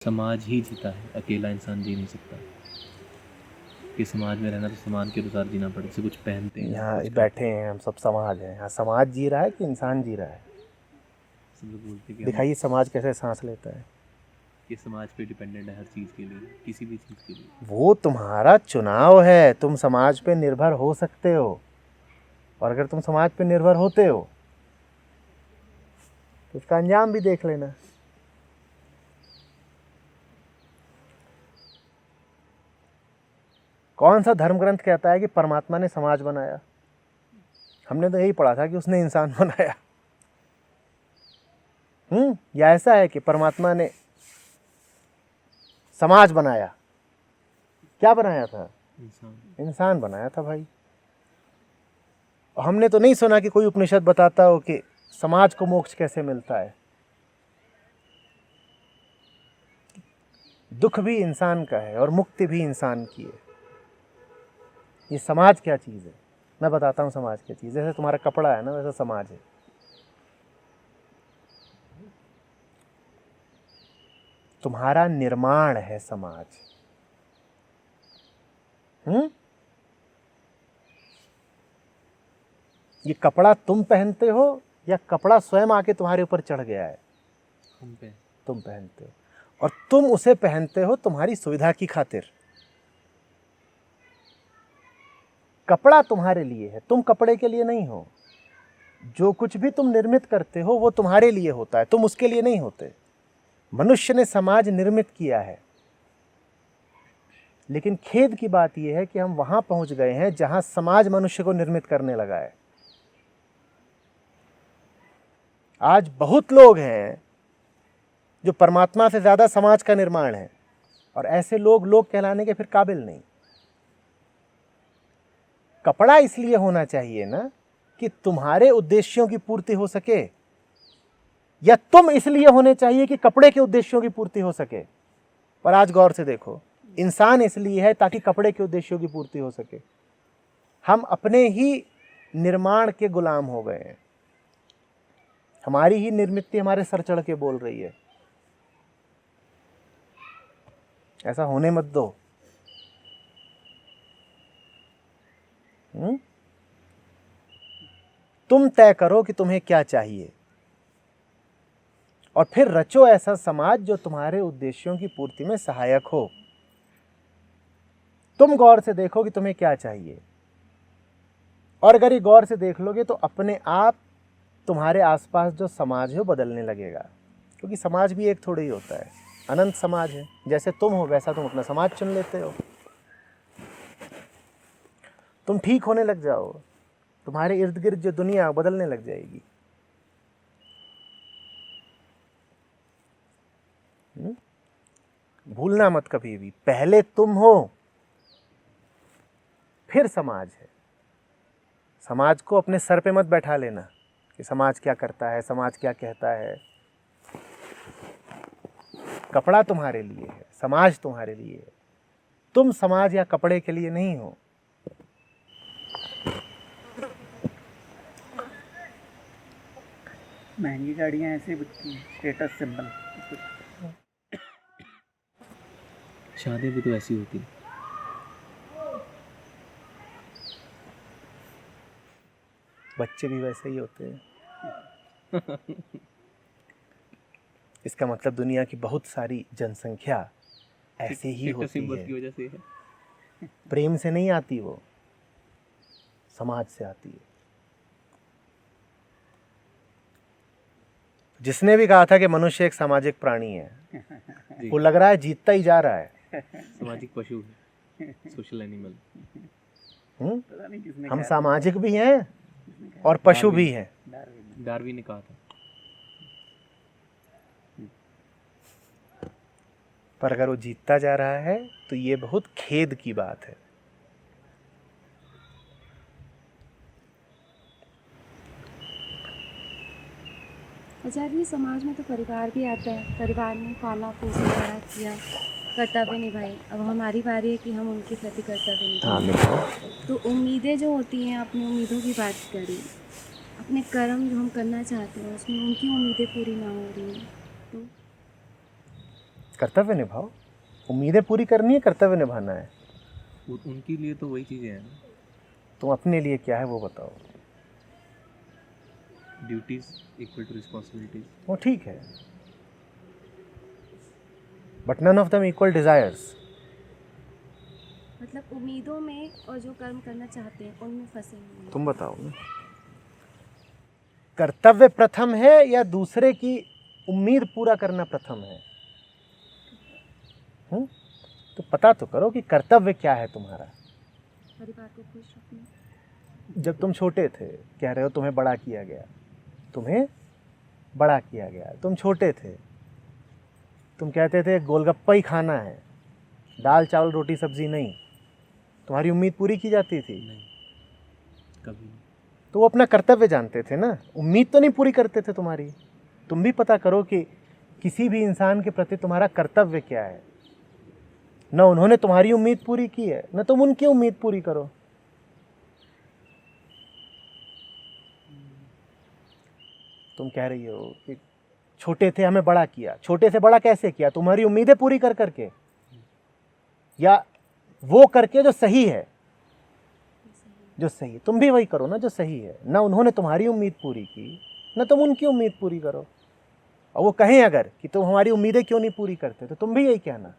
समाज ही जीता है, अकेला इंसान जी नहीं सकता। कि समाज में रहना तो समाज के अनुसार जीना पड़े, जैसे कुछ पहनते हैं, यहाँ कुछ बैठे हैं हम सब समाज हैं। यहाँ समाज जी रहा है कि इंसान जी रहा है? सब लोग बोलते हैं कि हम दिखाइए समाज कैसे सांस लेता है। ये समाज पे डिपेंडेंट है हर चीज़ के लिए, किसी भी चीज़ के लिए। वो तुम्हारा चुनाव है, तुम समाज पे निर्भर हो सकते हो। और अगर तुम समाज पे निर्भर होते हो तो उसका अंजाम भी देख लेना। कौन सा धर्म ग्रंथ कहता है कि परमात्मा ने समाज बनाया? हमने तो यही पढ़ा था कि उसने इंसान बनाया। या ऐसा है कि परमात्मा ने समाज बनाया? क्या बनाया था? इंसान बनाया था भाई। हमने तो नहीं सुना कि कोई उपनिषद बताता हो कि समाज को मोक्ष कैसे मिलता है। दुख भी इंसान का है और मुक्ति भी इंसान की है। ये समाज क्या चीज़ है? मैं बताता हूँ समाज क्या चीज़ है। जैसे तुम्हारा कपड़ा है ना, वैसा समाज है। तुम्हारा निर्माण है समाज। ये कपड़ा तुम पहनते हो या कपड़ा स्वयं आके तुम्हारे ऊपर चढ़ गया है? तुम पहनते हो, और तुम उसे पहनते हो तुम्हारी सुविधा की खातिर। कपड़ा तुम्हारे लिए है, तुम कपड़े के लिए नहीं हो। जो कुछ भी तुम निर्मित करते हो वो तुम्हारे लिए होता है, तुम उसके लिए नहीं होते। मनुष्य ने समाज निर्मित किया है, लेकिन खेद की बात यह है कि हम वहां पहुंच गए हैं जहां समाज मनुष्य को निर्मित करने लगा है। आज बहुत लोग हैं जो परमात्मा से ज्यादा समाज का निर्माण है, और ऐसे लोग कहलाने के फिर काबिल नहीं। कपड़ा इसलिए होना चाहिए ना कि तुम्हारे उद्देश्यों की पूर्ति हो सके, या तुम इसलिए होने चाहिए कि कपड़े के उद्देश्यों की पूर्ति हो सके। पर आज गौर से देखो, इंसान इसलिए है ताकि कपड़े के उद्देश्यों की पूर्ति हो सके। हम अपने ही निर्माण के गुलाम हो गए हैं। हमारी ही निर्मित हमारे सर चढ़ के बोल रही है। ऐसा होने मत दो। तुम तय करो कि तुम्हें क्या चाहिए, और फिर रचो ऐसा समाज जो तुम्हारे उद्देश्यों की पूर्ति में सहायक हो। तुम गौर से देखो कि तुम्हें क्या चाहिए, और अगर ये गौर से देख लोगे तो अपने आप तुम्हारे आसपास जो समाज है वो बदलने लगेगा। क्योंकि समाज भी एक थोड़ा ही होता है, अनंत समाज है। जैसे तुम हो वैसा तुम अपना समाज चुन लेते हो। तुम ठीक होने लग जाओ, तुम्हारे इर्द गिर्द जो दुनिया बदलने लग जाएगी। भूलना मत कभी भी, पहले तुम हो फिर समाज है। समाज को अपने सर पे मत बैठा लेना कि समाज क्या करता है, समाज क्या कहता है। कपड़ा तुम्हारे लिए है, समाज तुम्हारे लिए है। तुम समाज या कपड़े के लिए नहीं हो। महंगी गाड़ियाँ ऐसे बिकती हैं, स्टेटस सिंबल। शादी भी तो ऐसी होती है। बच्चे भी वैसे ही होते हैं। इसका मतलब दुनिया की बहुत सारी जनसंख्या ऐसे ही होती है। की वजह से है। प्रेम से नहीं आती, वो समाज से आती है। जिसने भी कहा था कि मनुष्य एक सामाजिक प्राणी है, वो लग रहा है जीतता ही जा रहा है। सामाजिक पशु है, सोशल एनिमल। हम सामाजिक भी हैं और पशु भी हैं। डार्विन ने कहा था। पर अगर वो जीतता जा रहा है तो ये बहुत खेद की बात है। आचार्य, समाज में तो परिवार भी आता है। परिवार में पाला पोसा बड़ा किया, कर्तव्य निभाए। अब हमारी बारी है कि हम उनके प्रति कर्तव्य निभाएं। तो उम्मीदें जो होती हैं, अपनी उम्मीदों की बात करें, अपने कर्म जो हम करना चाहते हैं उसमें उनकी उम्मीदें पूरी ना हो रही हैं तो कर्तव्य निभाओ, उम्मीदें पूरी करनी है, कर्तव्य निभाना है। उनके लिए तो वही चीज़ें हैं ना, तुम अपने लिए क्या है वो बताओ। Duties equal to responsibilities. वो ठीक है, but none of them equal desires. मतलब उम्मीदों में और जो कर्म करना चाहते हैं उनमें फंसे हुए हैं। तुम बताओ ना, कर्तव्य प्रथम है या दूसरे की उम्मीद पूरा करना प्रथम है? तो पता तो करो कि कर्तव्य क्या है तुम्हारा। परिवार को खुश रखना। जब तुम छोटे थे, कह रहे हो तुम्हें बड़ा किया गया, तुम्हें बड़ा किया गया, तुम छोटे थे, तुम कहते थे गोलगप्पा ही खाना है, दाल चावल रोटी सब्जी नहीं, तुम्हारी उम्मीद पूरी की जाती थी? नहीं, कभी नहीं। तो वो अपना कर्तव्य जानते थे ना, उम्मीद तो नहीं पूरी करते थे तुम्हारी। तुम भी पता करो कि किसी भी इंसान के प्रति तुम्हारा कर्तव्य क्या है। न उन्होंने तुम्हारी उम्मीद पूरी की है, न तुम उनकी उम्मीद पूरी करो। तुम कह रही हो कि छोटे थे हमें बड़ा किया, छोटे से बड़ा कैसे किया? तुम्हारी उम्मीदें पूरी कर करके, या वो करके जो सही है, जो सही है तुम भी वही करो ना जो सही है। ना उन्होंने तुम्हारी उम्मीद पूरी की, ना तुम उनकी उम्मीद पूरी करो। और वो कहें अगर कि तुम हमारी उम्मीदें क्यों नहीं पूरी करते, तो तुम भी यही कहना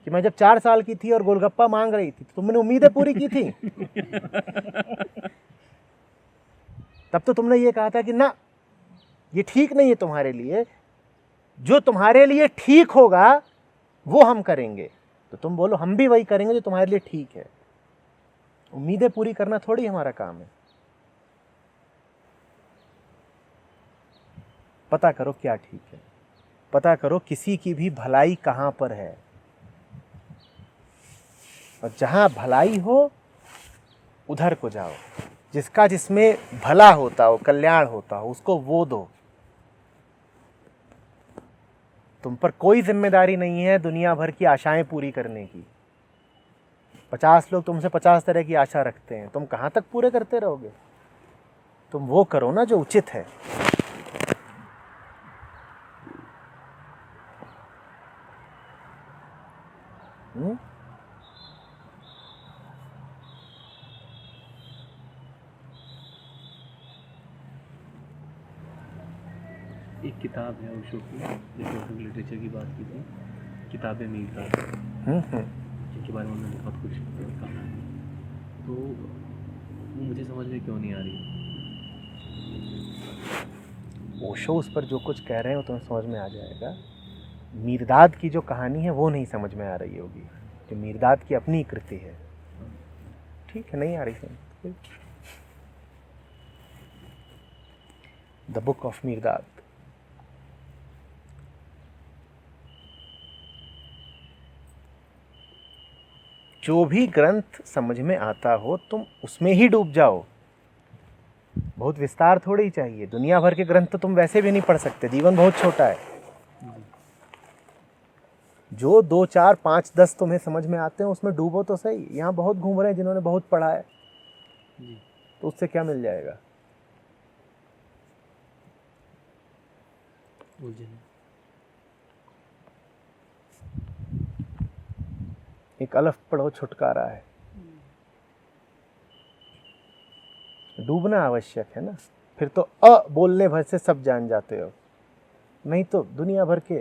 कि मैं जब 4 साल की थी और गोलगप्पा मांग रही थी तो तुमने उम्मीदें पूरी की थी। तब तो तुमने ये कहा था कि ना ये ठीक नहीं है तुम्हारे लिए, जो तुम्हारे लिए ठीक होगा वो हम करेंगे। तो तुम बोलो हम भी वही करेंगे जो तुम्हारे लिए ठीक है। उम्मीदें पूरी करना थोड़ी हमारा काम है। पता करो क्या ठीक है, पता करो किसी की भी भलाई कहां पर है, और जहां भलाई हो उधर को जाओ। जिसका जिसमें भला होता हो, कल्याण होता हो, उसको वो दो। तुम पर कोई जिम्मेदारी नहीं है दुनिया भर की आशाएं पूरी करने की। 50 लोग तुमसे 50 तरह की आशा रखते हैं, तुम कहां तक पूरे करते रहोगे? तुम वो करो ना जो उचित है। एक किताब है ओशो की, जैसे ओशो की लिटरेचर की बात की थी, किताबें मीर का, जिनके बारे में उन्होंने बहुत कुछ कहा है, तो वो मुझे समझ में क्यों नहीं आ रही। ओशो उस पर जो कुछ कह रहे हैं वो तुम्हें समझ में आ जाएगा। मीरदाद की जो कहानी है वो नहीं समझ में आ रही होगी, जो मीरदाद की अपनी कृति है। ठीक है, नहीं आ रही समझ। The book of Mirdad. जो भी ग्रंथ समझ में आता हो तुम उसमें ही डूब जाओ। बहुत विस्तार थोड़ी चाहिए। दुनिया भर के ग्रंथ तो तुम वैसे भी नहीं पढ़ सकते, जीवन बहुत छोटा है। जो 2, 4, 5, 10 तुम्हें समझ में आते हैं उसमें डूबो तो सही। यहाँ बहुत घूम रहे हैं जिन्होंने बहुत पढ़ा है, तो उससे क्या मिल जाएगा? एक अलफ पढ़ो, छुटकारा है। डूबना आवश्यक है ना, फिर तो बोलने भर से सब जान जाते हो। नहीं तो दुनिया भर के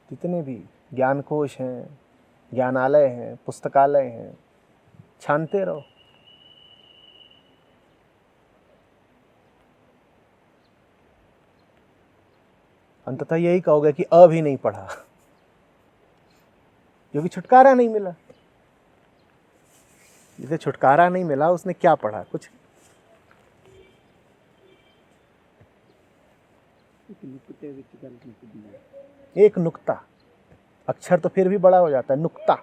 जितने भी ज्ञानकोश हैं, ज्ञानालय हैं, पुस्तकालय हैं, छानते रहो। अंततः यही कहोगे कि भी नहीं पढ़ा, क्योंकि छुटकारा नहीं मिला। जिसे छुटकारा नहीं मिला उसने क्या पढ़ा? कुछ। एक नुक्ता, अक्षर तो फिर भी बड़ा हो जाता है, नुक्ता।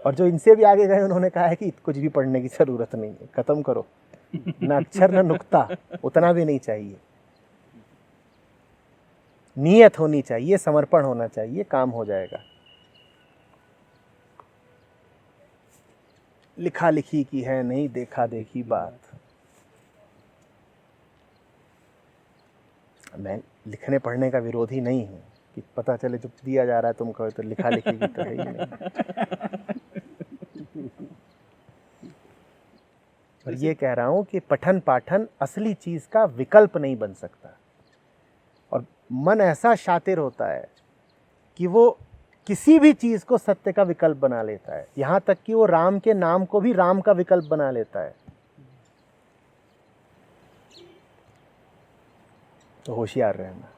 और जो इनसे भी आगे गए उन्होंने कहा है कि कुछ भी पढ़ने की जरूरत नहीं है, खत्म करो। ना अक्षर ना नुक्ता, उतना भी नहीं चाहिए। नियत होनी चाहिए, समर्पण होना चाहिए, काम हो जाएगा। लिखा लिखी की है नहीं देखा देखी बात। मैं लिखने पढ़ने का विरोधी नहीं हूं, कि पता चले जो दिया जा रहा है तुम कहो तो लिखा लिखी की तो है ही नहीं। और ये कह रहा हूं कि पठन पाठन असली चीज का विकल्प नहीं बन सकता। और मन ऐसा शातिर होता है कि वो किसी भी चीज को सत्य का विकल्प बना लेता है, यहां तक कि वो राम के नाम को भी राम का विकल्प बना लेता है। तो होशियार रहना।